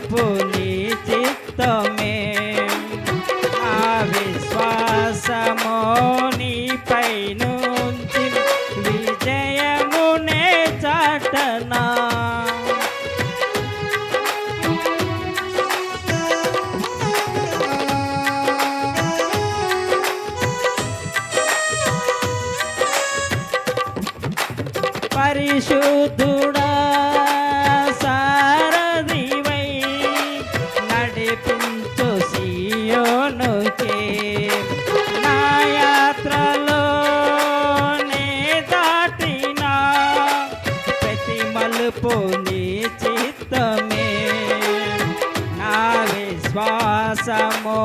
మలుపు నీ చిత్తమే నా విశ్వాసము నీపై నుంచి విజయమునే చాటనా పరిశుద్ధుడా సారథివై నడిపించు సియోనుకే నా యాత్రలో నే దాటిన ప్రతి మలుపు నీ చిత్తమే నా విశ్వాసము